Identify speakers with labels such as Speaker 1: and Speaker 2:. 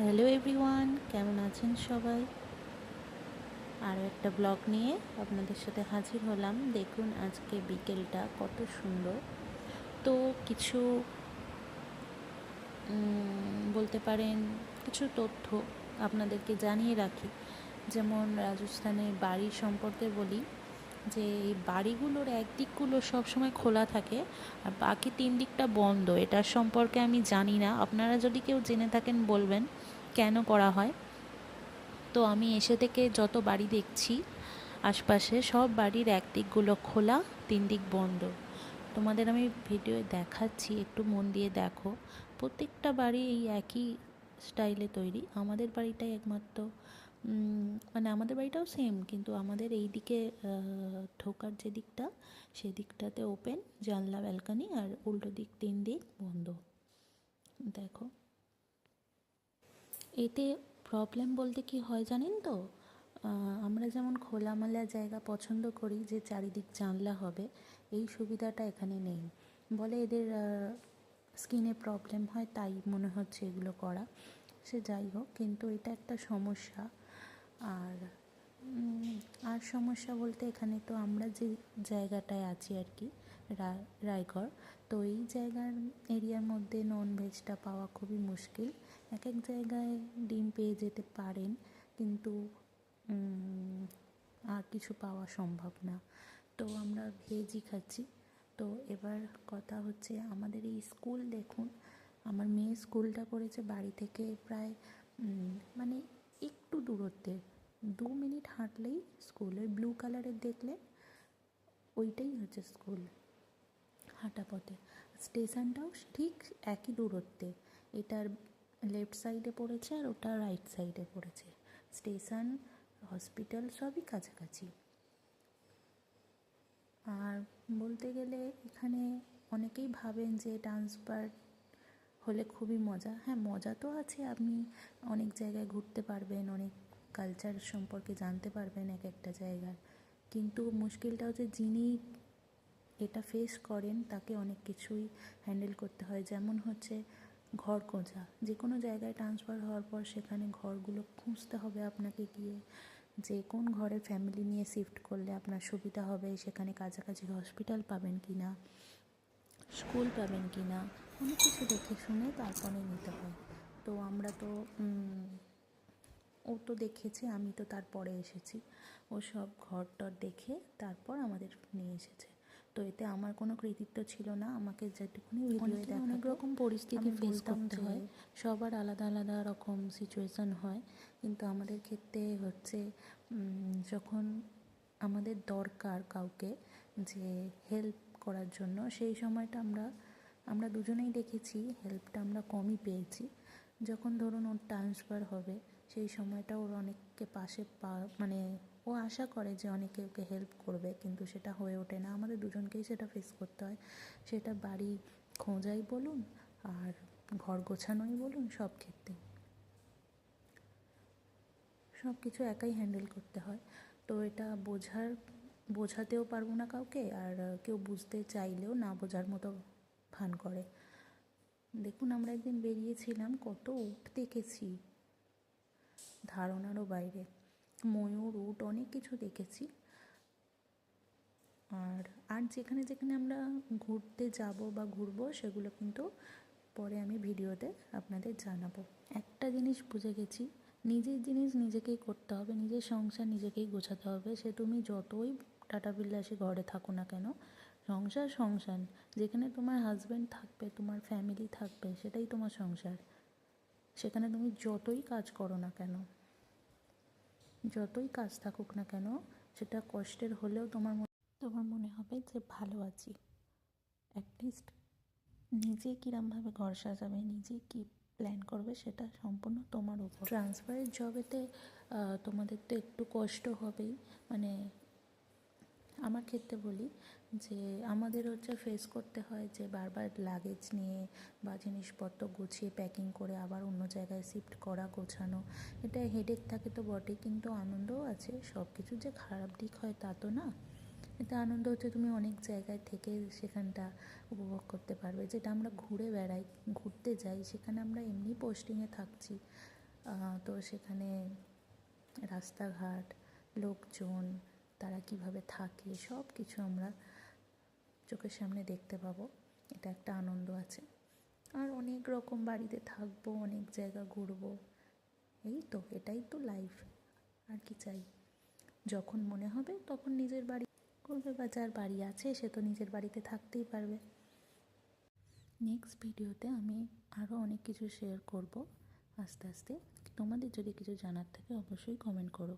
Speaker 1: Hello everyone, কেমন আছেন সবাই? আরও একটা ব্লগ নিয়ে আপনাদের সাথে হাজির হলাম। দেখুন আজকে বিকেলটা কত সুন্দর। তো কিছু বলতে পারেন কিছু তথ্য আপনাদেরকে জানিয়ে রাখি। যেমন রাজস্থানের বাড়ির সম্পর্কে বলি যে এই বাড়িগুলোর একদিকগুলো সবসময় খোলা থাকে আর বাকি তিন দিকটা বন্ধ। এটার সম্পর্কে আমি জানি না, আপনারা যদি কেউ জেনে থাকেন বলবেন কেন করা হয়। তো আমি এসে থেকে যত বাড়ি দেখছি আশপাশে, সব বাড়ির একদিকগুলো খোলা, তিন দিক বন্ধ। তোমাদের আমি ভিডিও দেখাচ্ছি, একটু মন দিয়ে দেখো। প্রত্যেকটা বাড়ি এই একই স্টাইলে তৈরি। আমাদের বাড়িটাই একমাত্র মানে আমাদের বাড়িটাও সেম, কিন্তু আমাদের এই দিকে ঢোকার যে দিকটা সেদিকটাতে ওপেন জানলা ব্যালকনি, আর উল্টো দিক তিন দিক বন্ধ। দেখো এতে প্রবলেম বলতে কি হয় জানেন তো? আমরা যেমন খোলামেলা জায়গা পছন্দ করি যে চারিদিক জানলা হবে, এই সুবিধাটা এখানে নেই বলে এদের স্কিনে প্রবলেম হয়, তাই মনে হচ্ছে এগুলো করা। সে যাই হোক, কিন্তু এটা একটা সমস্যা। আর আর সমস্যা বলতে এখানে তো আমরা যে জায়গাটায় আছি আর কি, রায়গড়, তো এই জায়গার এরিয়ার মধ্যে ননভেজটা পাওয়া খুবই মুশকিল। এক এক জায়গায় ডিম পেয়ে যেতে পারেন, কিন্তু আর কিছু পাওয়া সম্ভব না। তো আমরা ভেজই খাচ্ছি। তো এবার কথা হচ্ছে আমাদের এই স্কুল দেখুন, আমার মেয়ে স্কুলটা পড়েছে বাড়ি থেকে প্রায় মানে একটু দূরত্বে, 2 মিনিট হাঁটলেই স্কুল। ওই ব্লু কালারের দেখলে ওইটাই হচ্ছে স্কুল, হাঁটা পথে। স্টেশনটাও ঠিক একই দূরত্বে, এটার লেফট সাইডে পড়েছে আর ওটা রাইট সাইডে পড়েছে। স্টেশন, হসপিটাল সবই কাছাকাছি। আর বলতে গেলে এখানে অনেকেই ভাবেন যে ট্রান্সফার হলে খুবই মজা। হ্যাঁ, মজা তো আছে, আপনি অনেক জায়গায় ঘুরতে পারবেন, অনেক কালচার সম্পর্কে জানতে পারবেন এক একটা জায়গার। কিন্তু মুশকিলটা হচ্ছে যিনি এটা ফেস করেন তাকে অনেক কিছুই হ্যান্ডেল করতে হয়। যেমন হচ্ছে ঘর খোঁজা, যে কোনো জায়গায় ট্রান্সফার হওয়ার পর সেখানে ঘরগুলো খুঁজতে হবে আপনাকে গিয়ে, যে কোন ঘরে ফ্যামিলি নিয়ে শিফট করলে আপনার সুবিধা হবে, সেখানে কাছাকাছি হসপিটাল পাবেন কি না, স্কুল পাবেন কি না, অনেক কিছু দেখে শুনে তারপরে নিতে হয়। তো আমরা তো ও তো দেখেছে, আমি তো তারপরে এসেছি। ও সব ঘর টর দেখে তারপর আমাদের নিয়ে এসেছে। তো এতে আমার কোনো কৃতিত্ব ছিল না, আমাকে যেটুকুনি ভিডিওয়ে দেখাতো। অনেক রকম পরিস্থিতি ফেস করতে হয়, সবার আলাদা আলাদা রকম সিচুয়েশান হয়। কিন্তু আমাদের ক্ষেত্রে হচ্ছে যখন আমাদের দরকার কাউকে যে হেল্প করার জন্য, সেই সময়টা আমরা দুজনেই দেখেছি হেল্পটা আমরা কমই পেয়েছি। যখন ধরুন ওর ট্রান্সফার হবে, সেই সময়টা ওর অনেককে পাশে মানে ও আশা করে যে অনেকে ওকে হেল্প করবে, কিন্তু সেটা হয়ে ওঠে না। আমাদের দুজনকেই সেটা ফেস করতে হয়। সেটা বাড়ি খোঁজাই বলুন আর ঘর গোছানোই বলুন, সব ক্ষেত্রেই সব কিছু একাই হ্যান্ডেল করতে হয়। তো এটা বোঝাতেও পারবো না কাউকে, আর কেউ বুঝতে চাইলেও না বোঝার মতো ভান করে। দেখুন আমরা একদিন বেরিয়েছিলাম, কত উট দেখেছি, ধারণারও বাইরে। ময়ূর, উট, অনেক কিছু দেখেছি। আর আর যেখানে যেখানে আমরা ঘুরতে যাব বা ঘুরবো সেগুলো কিন্তু পরে আমি ভিডিওতে আপনাদের জানাবো। একটা জিনিস বুঝে গেছি, নিজের জিনিস নিজেকেই করতে হবে, নিজের সংসার নিজেকেই গোছাতে হবে। সে তুমি যতই টাটা বিলাসী ঘরে থাকো না কেন, সংসার সংসার। যেখানে তোমার হাজব্যান্ড থাকবে, তোমার ফ্যামিলি থাকবে, সেটাই তোমার সংসার। সেখানে তুমি যতই কাজ করো না কেন, যতই কাজ থাকুক না কেন, সেটা কষ্টের হলেও তোমার মনে হবে যে ভালো আছি। অ্যাটলিস্ট নিজে কীরমভাবে ঘর সাজাবে, নিজে কী প্ল্যান করবে, সেটা সম্পূর্ণ তোমার উপর। ট্রান্সফারের জবেতে তোমাদের তো একটু কষ্ট হবেই। মানে আমার ক্ষেত্রে বলি যে আমাদের হচ্ছে ফেস করতে হয় যে বারবার লাগেজ নিয়ে বা জিনিসপত্র গুছিয়ে প্যাকিং করে আবার অন্য জায়গায় শিফট করা, গোছানো। এটা হেডেক থাকে তো বটেই, কিন্তু আনন্দও আছে। সব কিছু যে খারাপ দিক হয় তা তো না। এতে আনন্দ হচ্ছে তুমি অনেক জায়গায় থেকে সেখানটা উপভোগ করতে পারবে। যেটা আমরা ঘুরে বেড়াই, ঘুরতে যাই, সেখানে আমরা এমনি পোস্টিংয়ে থাকছি, তো সেখানে রাস্তাঘাট, লোকজন, তারা কিভাবে থাকে, সব কিছু আমরা চোখের সামনে দেখতে পাবো। এটা একটা আনন্দ আছে। আর অনেক রকম বাড়িতে থাকবো, অনেক জায়গা ঘুরবো, এই তো, এটাই তো লাইফ। আর কি চাই? যখন মনে হবে তখন নিজের বাড়ি করবে, বা যার বাড়ি আছে সে তো নিজের বাড়িতে থাকতেই পারবে। নেক্সট ভিডিওতে আমি আরও অনেক কিছু শেয়ার করব আস্তে আস্তে। তোমাদের যদি কিছু জানার থাকে অবশ্যই কমেন্ট করো।